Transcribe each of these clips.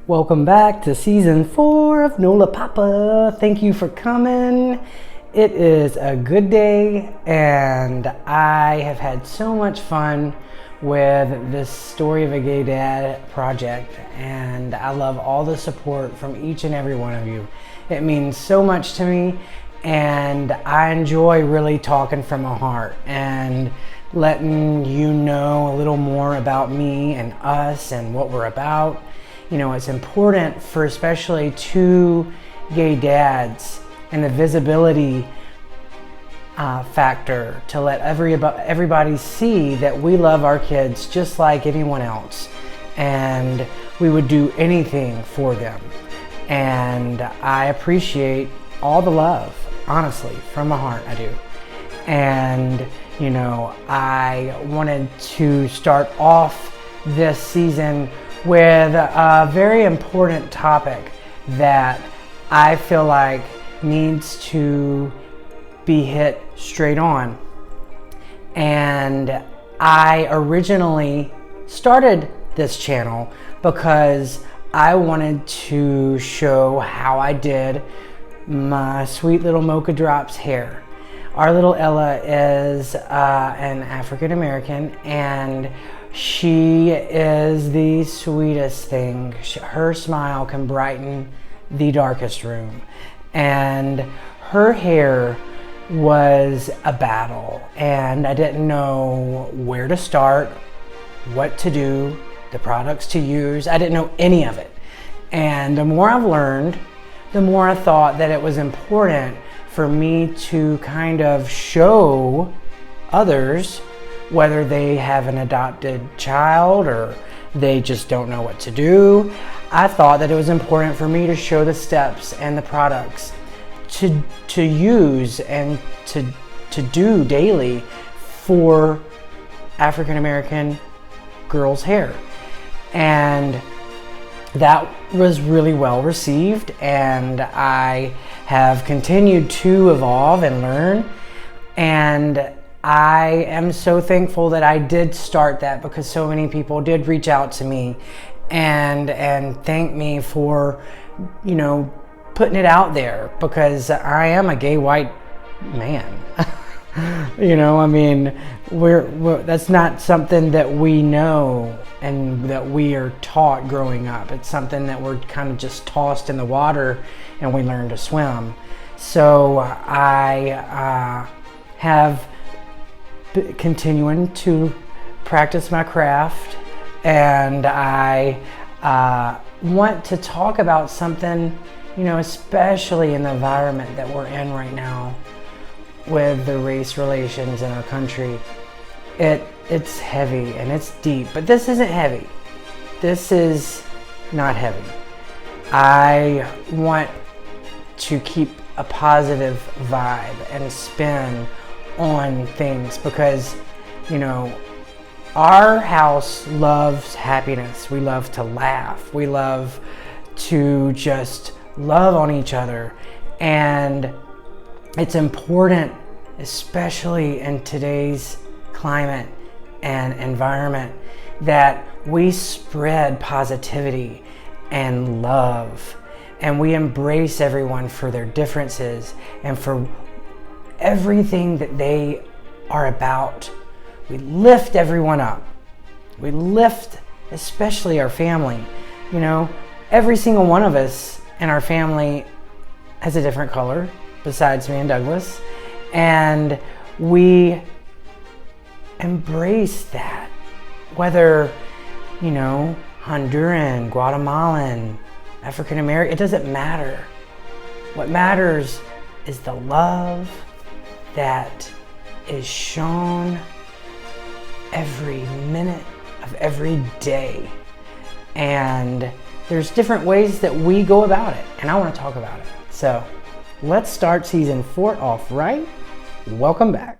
Welcome back to season 4 of NolaPapa. Thank you for coming. It is a good day and I have had so much fun with this Story of a Gay Dad project, and I love all the support from each and every one of you. It means so much to me, and I enjoy really talking from my heart and letting you know a little more about me and us and what we're about. You know, it's important for especially two gay dads and the visibility factor to let everybody see that we love our kids just like anyone else, and we would do anything for them. And I appreciate all the love, honestly, from my heart, I do. And you know, I wanted to start off this season with a very important topic that I feel like needs to be hit straight on. And I originally started this channel because I wanted to show how I did my sweet little Mocha Drops hair. Our little Ella is an African American, and she is the sweetest thing. Her smile can brighten the darkest room. And her hair was a battle, and I didn't know where to start, what to do, the products to use. I didn't know any of it. And the more I've learned, the more I thought that it was important for me to kind of show others, whether they have an adopted child or they just don't know what to do. I thought that it was important for me to show the steps and the products to use and to do daily for African American girls' hair. And that was really well received, and I have continued to evolve and learn. And I am so thankful that I did start that, because so many people did reach out to me and thank me for, you know, putting it out there, because I am a gay white man. You know, I mean, that's not something that we know and that we are taught growing up. It's something that we're kind of just tossed in the water and we learn to swim. So I have continuing to practice my craft, and I want to talk about something, you know, especially in the environment that we're in right now with the race relations in our country. It's heavy and it's deep, but this isn't heavy. This is not heavy. I want to keep a positive vibe and spin on things, because, you know, our house loves happiness. We love to laugh. We love to just love on each other. And it's important, especially in today's climate and environment, that we spread positivity and love, and we embrace everyone for their differences and for everything that they are about. We lift everyone up. We lift especially our family. You know, every single one of us in our family has a different color besides me and Douglas, and we embrace that, whether, you know, Honduran, Guatemalan, African American, it doesn't matter. What matters is the love that is shown every minute of every day. And there's different ways that we go about it, and I want to talk about it. So let's start season 4 off right. Welcome back.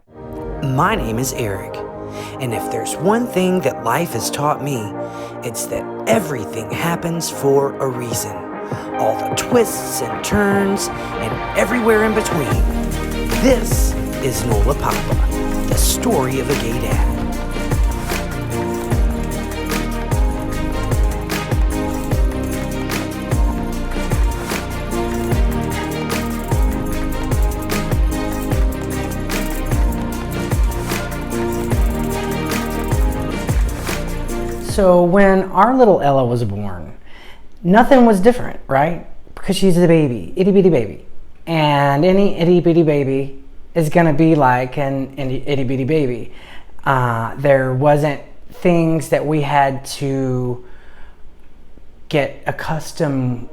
My name is Eric, and if there's one thing that life has taught me, it's that everything happens for a reason. All the twists and turns and everywhere in between. This is NolaPapa, the story of a gay dad. So when our little Ella was born, nothing was different, right? Because she's a baby, itty bitty baby. And any itty bitty baby is gonna be like an itty bitty baby. There wasn't things that we had to get accustomed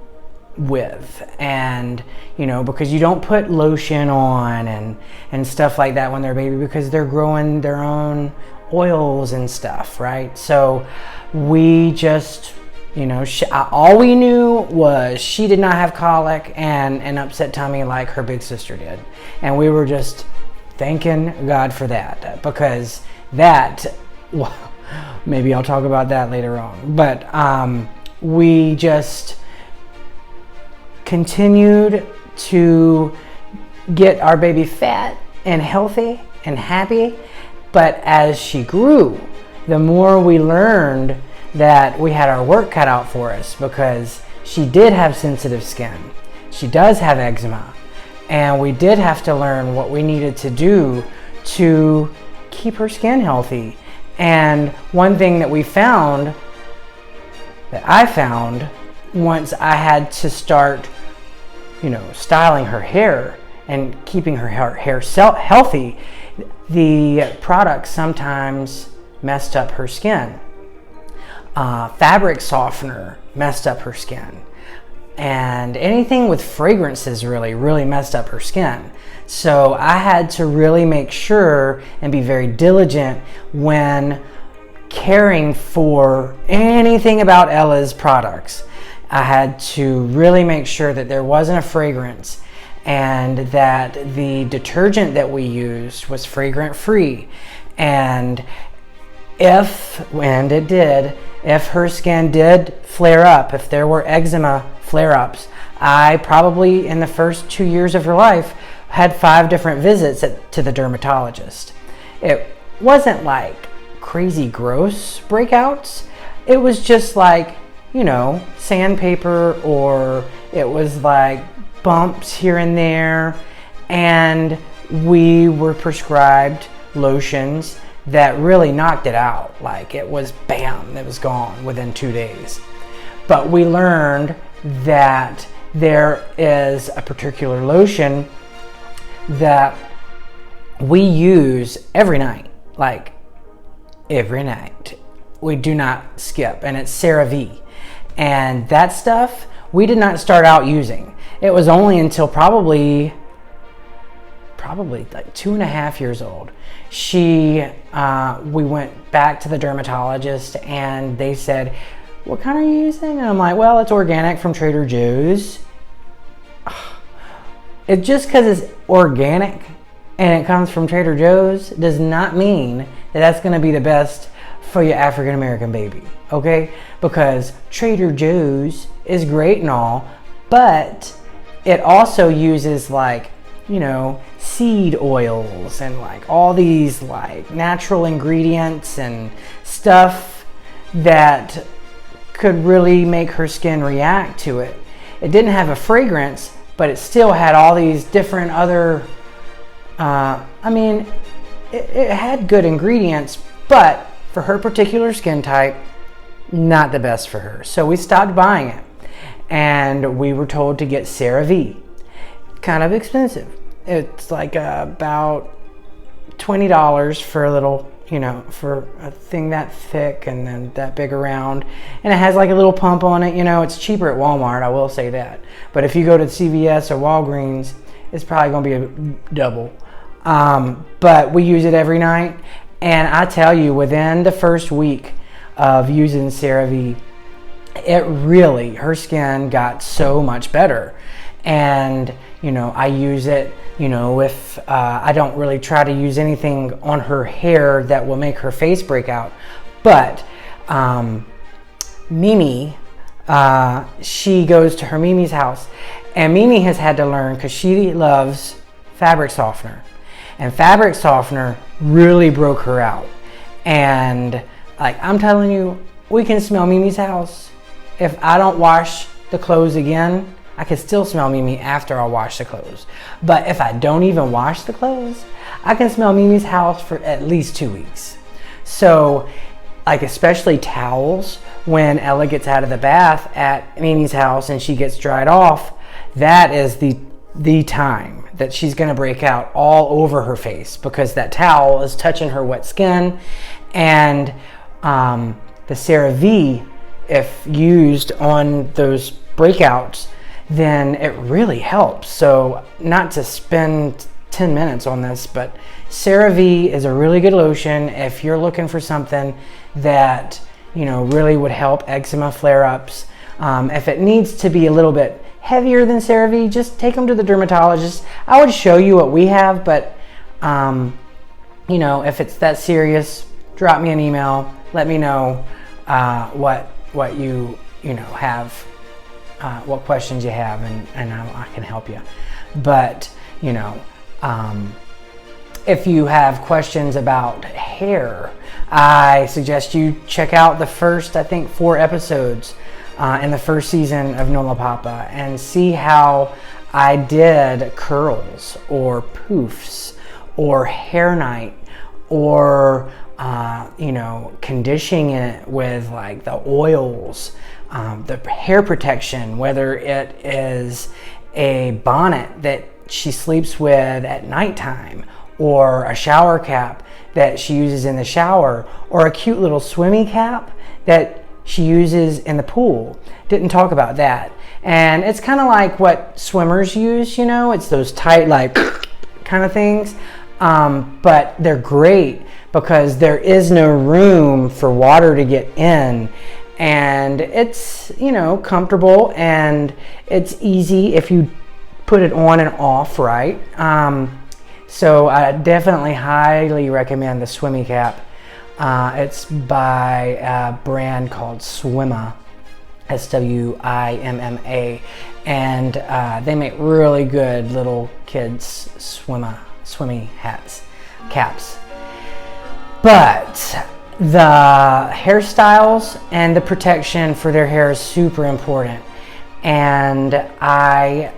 with, and because you don't put lotion on and stuff like that when they're a baby, because they're growing their own oils and stuff, right? So we just all we knew was she did not have colic and an upset tummy like her big sister did, and we were just thanking God for that, because that, well, maybe I'll talk about that later on, but we just continued to get our baby fat and healthy and happy. But as she grew, the more we learned that we had our work cut out for us, because she did have sensitive skin. She does have eczema, and we did have to learn what we needed to do to keep her skin healthy. And one thing that I found once I had to start styling her hair and keeping her hair healthy, the products sometimes messed up her skin. Fabric softener messed up her skin, and anything with fragrances really messed up her skin. So I had to really make sure and be very diligent when caring for anything about Ella's products. I had to really make sure that there wasn't a fragrance, and that the detergent that we used was fragrant free. And if her skin did flare up, if there were eczema flare-ups, I probably in the first 2 years of her life had 5 different visits to the dermatologist. It wasn't like crazy gross breakouts. It was just like sandpaper, or it was like bumps here and there, and we were prescribed lotions that really knocked it out. Like, it was bam, it was gone within 2 days. But we learned that there is a particular lotion that we use every night, like every night. We do not skip, and it's CeraVe. And that stuff we did not start out using. It was only until probably like 2.5 years old. We went back to the dermatologist, and they said, "What kind are you using?" And I'm like, "Well, it's organic from Trader Joe's." It just because it's organic and it comes from Trader Joe's does not mean that that's going to be the best for your African American baby, okay? Because Trader Joe's is great and all, but it also uses like, seed oils and like all these like natural ingredients and stuff that could really make her skin react to it. It didn't have a fragrance, but it still had all these different other, it had good ingredients, but for her particular skin type, not the best for her. So we stopped buying it, and we were told to get CeraVe. Kind of expensive. It's like about $20 for a little, for a thing that thick and then that big around. And it has like a little pump on it. It's cheaper at Walmart, I will say that. But if you go to CVS or Walgreens, it's probably going to be a double. But we use it every night. And I tell you, within the first week of using CeraVe, her skin got so much better. And, I use it, if I don't really try to use anything on her hair that will make her face break out. But Mimi, she goes to her Mimi's house, and Mimi has had to learn, because she loves fabric softener. And fabric softener really broke her out. And like, I'm telling you, we can smell Mimi's house. If I don't wash the clothes again, I can still smell Mimi after I wash the clothes. But if I don't even wash the clothes, I can smell Mimi's house for at least 2 weeks. So like especially towels, when Ella gets out of the bath at Mimi's house and she gets dried off, that is the time that she's going to break out all over her face, because that towel is touching her wet skin. And the CeraVe, if used on those breakouts, then it really helps. So not to spend 10 minutes on this, but CeraVe is a really good lotion if you're looking for something that, you know, really would help eczema flare-ups. If it needs to be a little bit heavier than CeraVe, just take them to the dermatologist. I would show you what we have, but you know, if it's that serious, drop me an email. Let me know what you have, what questions you have, and I can help you. But you know, if you have questions about hair, I suggest you check out the first, I think, 4 episodes in the first season of NolaPapa and see how I did curls or poofs or hair night, or you know, conditioning it with like the oils, the hair protection, whether it is a bonnet that she sleeps with at nighttime, or a shower cap that she uses in the shower, or a cute little swimmy cap that she uses in the pool. Didn't talk about that. And it's kind of like what swimmers use, you know, it's those tight, like kind of things. But they're great because there is no room for water to get in, and it's, you know, comfortable, and it's easy if you put it on and off right. So I definitely highly recommend the swimmy cap. It's by a brand called Swimma, SWIMMA, and they make really good little kids swimmy caps. But the hairstyles and the protection for their hair is super important, and I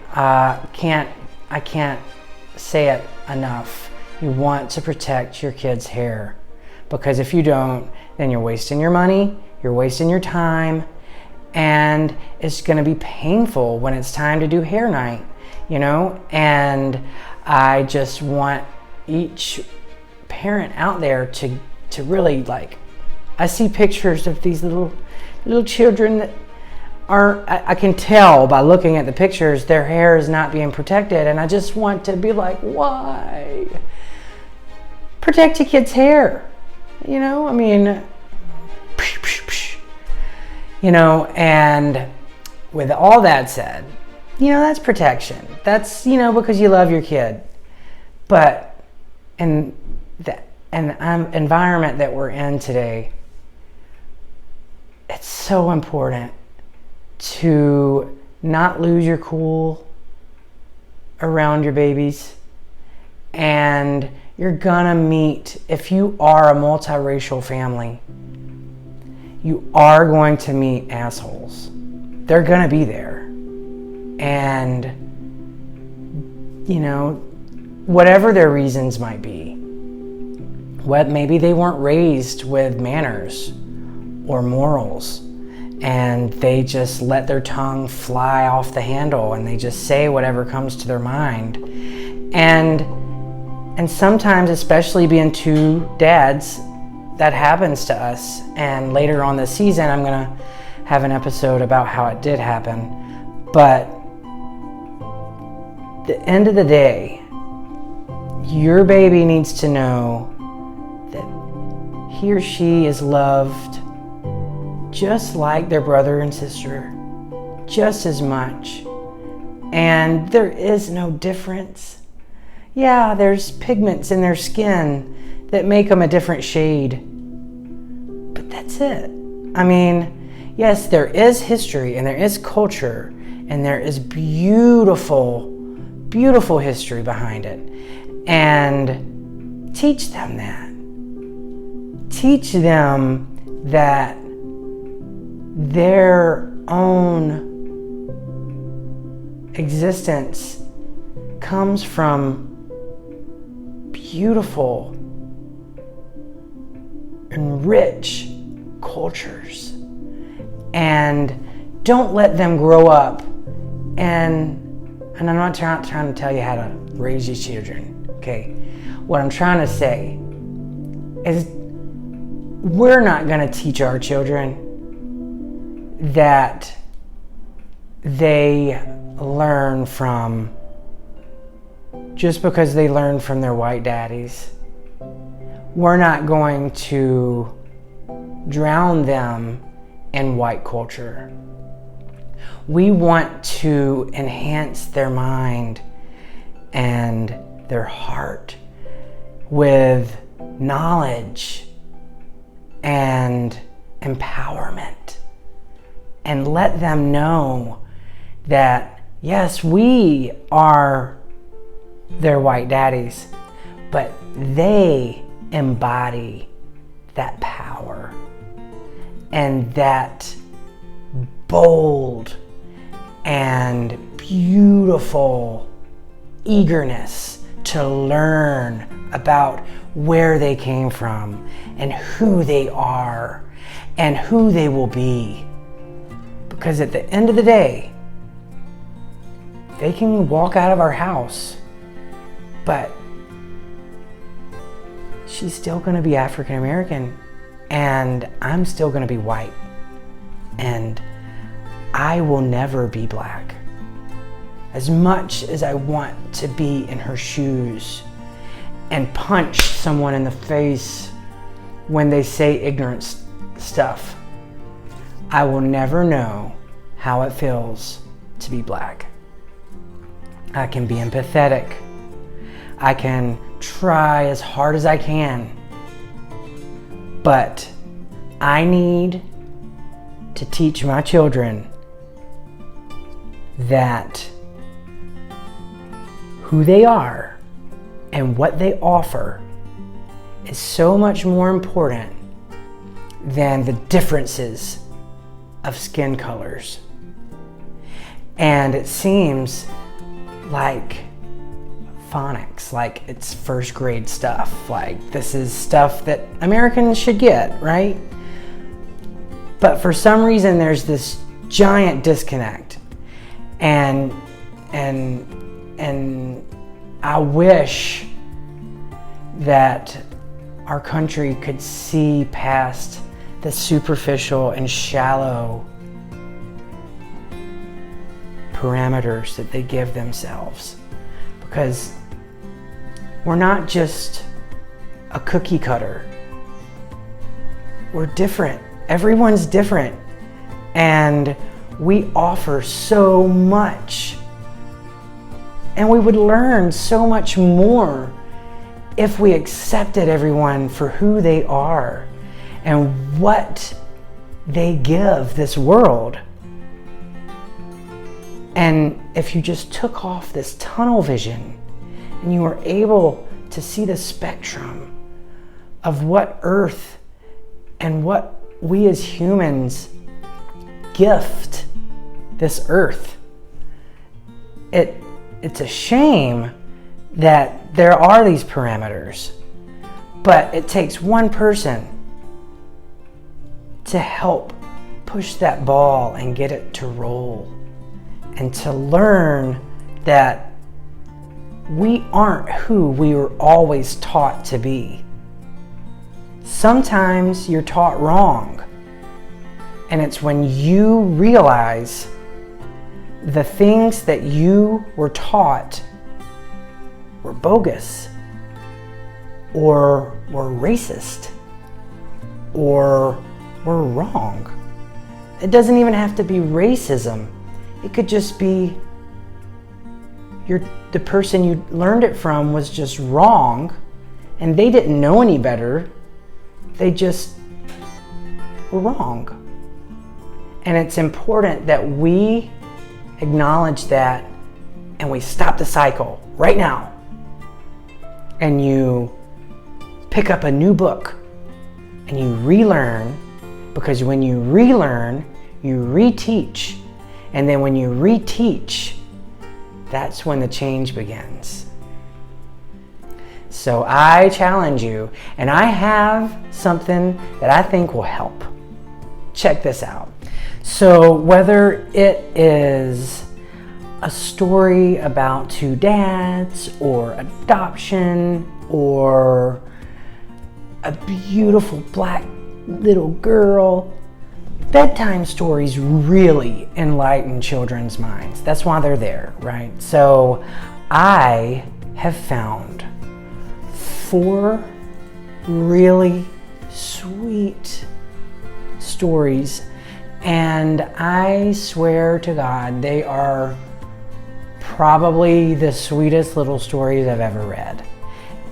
can't say it enough. You want to protect your kids' hair, because if you don't, then you're wasting your money, you're wasting your time, and it's going to be painful when it's time to do hair night, you know. And I just want each parent out there to really, like, I see pictures of these little children that aren't, I can tell by looking at the pictures their hair is not being protected, and I just want to be like, why? Protect your kids' hair, you know, I mean, you know. And with all that said, you know, that's protection. That's, you know, because you love your kid. But in the environment that we're in today, it's so important to not lose your cool around your babies. And you're gonna meet, if you are a multiracial family, you are going to meet assholes. They're gonna be there. And, you know, whatever their reasons might be, maybe they weren't raised with manners or morals, and they just let their tongue fly off the handle, and they just say whatever comes to their mind. And sometimes, especially being 2 dads, that happens to us. And later on this season, I'm gonna have an episode about how it did happen. But at the end of the day, your baby needs to know that he or she is loved just like their brother and sister, just as much. And there is no difference. Yeah, there's pigments in their skin that make them a different shade, but that's it. I mean, yes, there is history and there is culture and there is beautiful, beautiful history behind it. And teach them that. Teach them that their own existence comes from beautiful and rich cultures. And don't let them grow up and I'm not trying to tell you how to raise your children, okay? What I'm trying to say is we're not going to teach our children that they learn from just because they learn from their white daddies. We're not going to drown them in white culture. We want to enhance their mind and their heart with knowledge and empowerment, and let them know that yes, we are their white daddies, but they embody that power and that bold and beautiful eagerness to learn about where they came from and who they are and who they will be. Because at the end of the day, they can walk out of our house, but she's still going to be African American and I'm still going to be white, and I will never be black. As much as I want to be in her shoes and punch someone in the face when they say ignorant stuff, I will never know how it feels to be black. I can be empathetic. I can try as hard as I can. But I need to teach my children that who they are and what they offer is so much more important than the differences of skin colors. And it seems like phonics, like it's first grade stuff, like this is stuff that Americans should get, right? But for some reason there's this giant disconnect, and I wish that our country could see past the superficial and shallow parameters that they give themselves, because we're not just a cookie cutter. We're different. Everyone's different, and we offer so much, and we would learn so much more if we accepted everyone for who they are and what they give this world. And if you just took off this tunnel vision and you were able to see the spectrum of what Earth and what we as humans gift this Earth, it's a shame that there are these parameters, but it takes one person to help push that ball and get it to roll, and to learn that we aren't who we were always taught to be. Sometimes you're taught wrong, and it's when you realize the things that you were taught were bogus, or were racist, or were wrong. It doesn't even have to be racism. It could just be the person you learned it from was just wrong, and they didn't know any better. They just were wrong. And it's important that we acknowledge that and we stop the cycle right now. And you pick up a new book and you relearn, because when you relearn, you reteach. And then when you reteach, that's when the change begins. So I challenge you, and I have something that I think will help. check this out. So whether it is a story about two dads or adoption or a beautiful black little girl, bedtime stories really enlighten children's minds. That's why they're there, right? So I have found 4 really sweet stories, and I swear to God, they are probably the sweetest little stories I've ever read.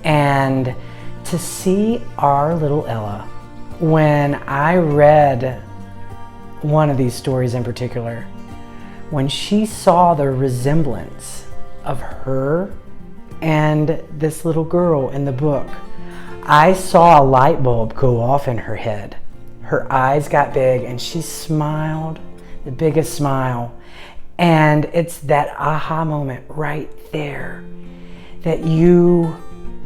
And to see our little Ella, when I read one of these stories in particular, when she saw the resemblance of her and this little girl in the book, I saw a light bulb go off in her head. Her eyes got big and she smiled, the biggest smile. And it's that aha moment right there that you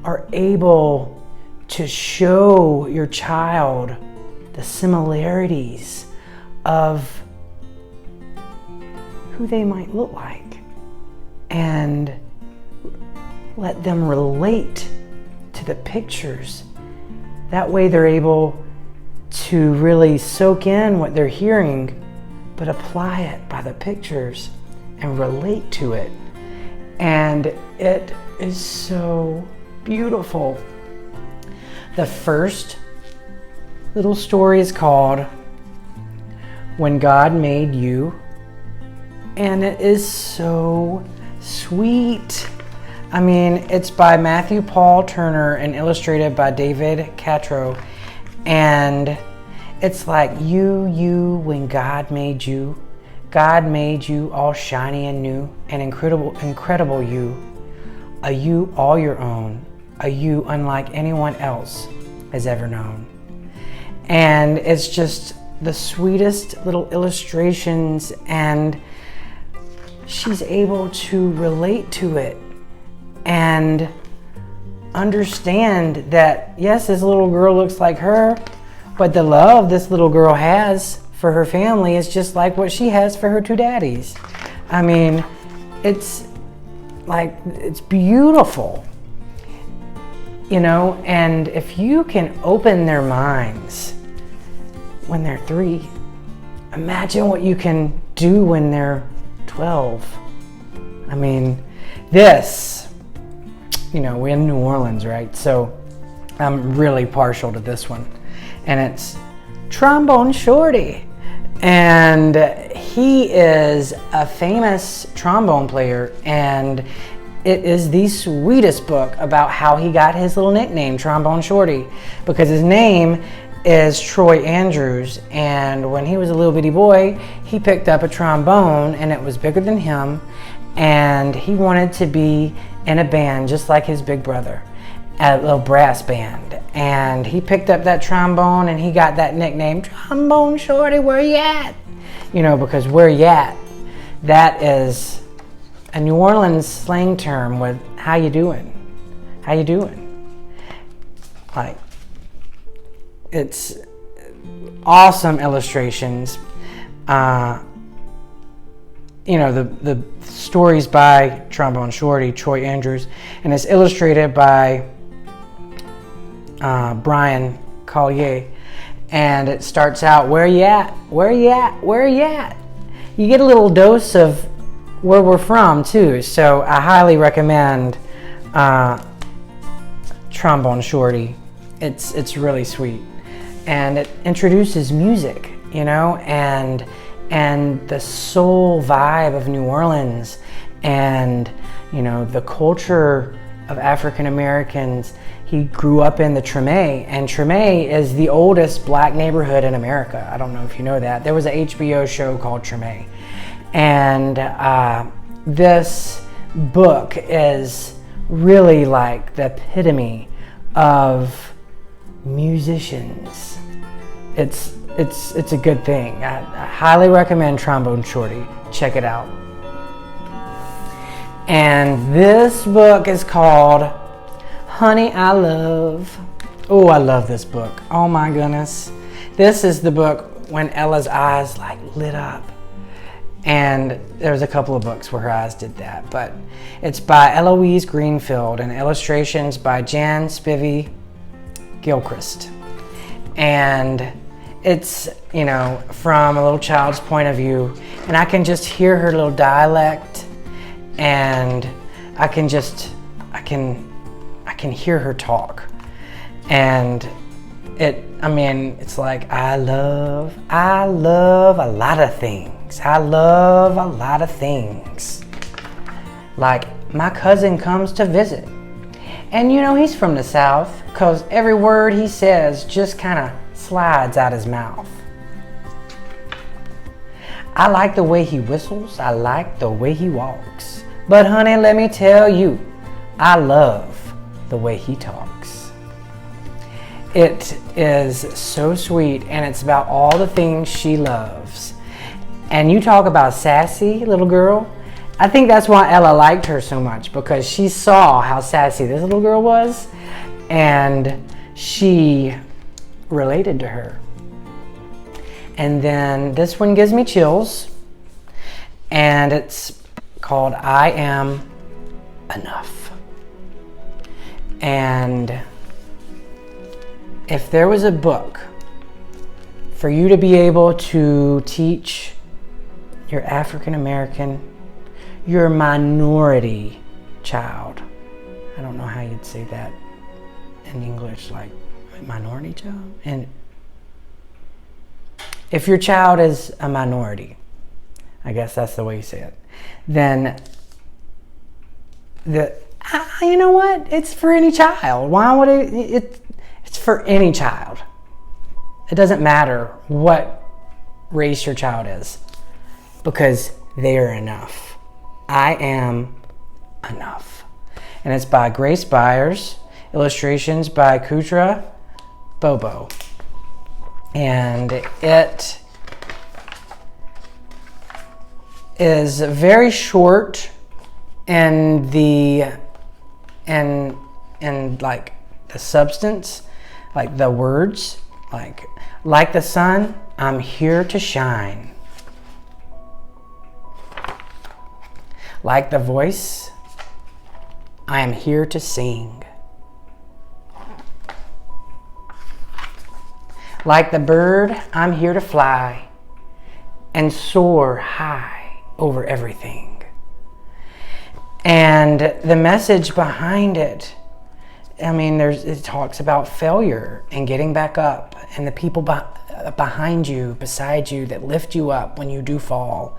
are able to show your child the similarities of who they might look like and let them relate to the pictures. That way they're able to really soak in what they're hearing, but apply it by the pictures and relate to it. And it is so beautiful. The first little story is called When God Made You, and it is so sweet. I mean, it's by Matthew Paul Turner and illustrated by David Catrow. And it's like when God made you all shiny and new and incredible you, a you all your own, a you unlike anyone else has ever known. And it's just the sweetest little illustrations, and she's able to relate to it and understand that, yes, this little girl looks like her, but the love this little girl has for her family is just like what she has for her 2 daddies. I mean, it's beautiful, you know. And if you can open their minds when they're 3, imagine what you can do when they're 12. I mean, this, you know, we're in New Orleans, right? So I'm really partial to this one. And it's Trombone Shorty. And he is a famous trombone player, and it is the sweetest book about how he got his little nickname, Trombone Shorty, because his name is Troy Andrews, and when he was a little bitty boy, he picked up a trombone, and it was bigger than him, and he wanted to be in a band just like his big brother, a little brass band. And he picked up that trombone and he got that nickname, Trombone Shorty, where you at? You know, because where you at, that is a New Orleans slang term with how you doing? How you doing? Like, it's awesome illustrations. You know, the stories by Trombone Shorty, Troy Andrews, and it's illustrated by Brian Collier. And it starts out, where you at? Where you at? Where you at? You get a little dose of where we're from too. So I highly recommend Trombone Shorty. It's really sweet, and it introduces music, you know, and the soul vibe of New Orleans, and you know, the culture of African Americans. He grew up in the Treme, and Treme is the oldest black neighborhood in America. I don't know if you know that. There was an HBO show called Treme. And this book is really like the epitome of musicians. It's a good thing. I highly recommend Trombone Shorty. Check it out. And this book is called Honey, I Love. Oh, I love this book. Oh my goodness. This is the book when Ella's eyes like lit up. And there's a couple of books where her eyes did that, but it's by Eloise Greenfield and illustrations by Jan Spivey Gilchrist. And it's, you know, from a little child's point of view, and I can just hear her little dialect, and I can hear her talk. And it's like, I love a lot of things. I love a lot of things. Like, my cousin comes to visit. And you know, he's from the South, because every word he says just kind of slides out his mouth. I like the way he whistles. I like the way he walks. But honey, let me tell you, I love the way he talks. It is so sweet, and it's about all the things she loves. And you talk about sassy little girl. I think that's why Ella liked her so much, because she saw how sassy this little girl was, and she related to her. And then this one gives me chills, and it's called I Am Enough. And if there was a book for you to be able to teach your African American, your minority child, I don't know how you'd say that in English, like minority child? And if your child is a minority, I guess that's the way you say it, then you know what? It's for any child. Why would it's for any child. It doesn't matter what race your child is, because they are enough. I am enough. And it's by Grace Byers, illustrations by Kutra Bobo. And it is very short in like the substance, like the words, like the sun, I'm here to shine. Like the voice, I am here to sing. Like the bird, I'm here to fly and soar high over everything. And the message behind it, I mean, it talks about failure and getting back up, and the people behind you, beside you, that lift you up when you do fall.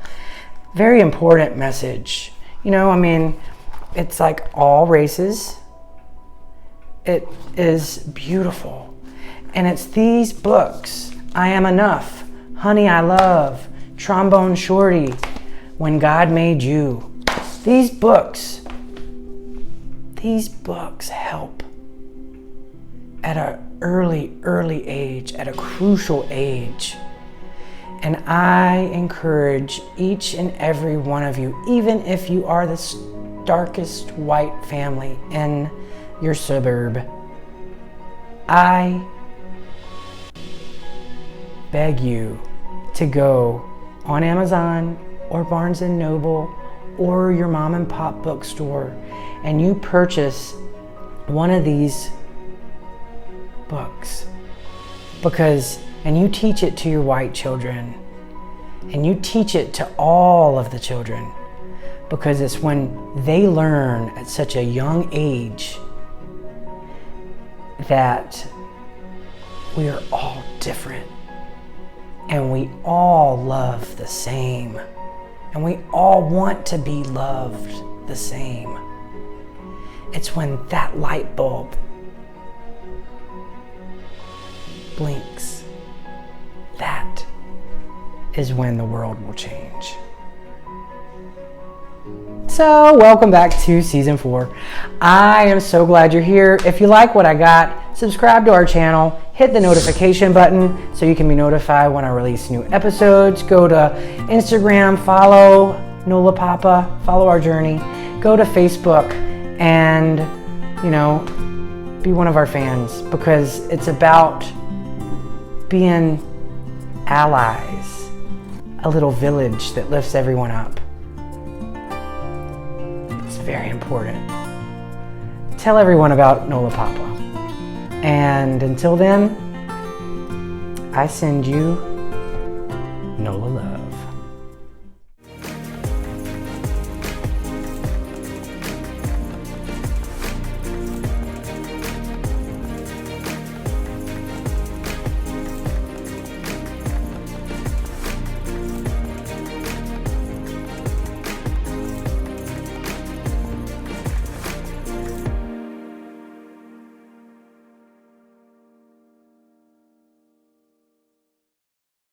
Very important message. You know, I mean, it's like all races. It is beautiful. And it's these books, I Am Enough, Honey I Love, Trombone Shorty, When God Made You. These books help at an early age, at a crucial age. And I encourage each and every one of you, even if you are the darkest white family in your suburb, I beg you to go on Amazon or Barnes & Noble or your mom and pop bookstore, and you purchase one of these books, and you teach it to your white children, and you teach it to all of the children, because it's when they learn at such a young age that we are all different, and we all love the same, and we all want to be loved the same. It's when that light bulb blinks, that is when the world will change. So, welcome back to season 4. I am so glad you're here. If you like what I got, subscribe to our channel, hit the notification button so you can be notified when I release new episodes. Go to Instagram, follow NolaPapa, follow our journey. Go to Facebook and, be one of our fans, because it's about being allies, a little village that lifts everyone up. It's very important. Tell everyone about NolaPapa. And until then, I send you Nola love.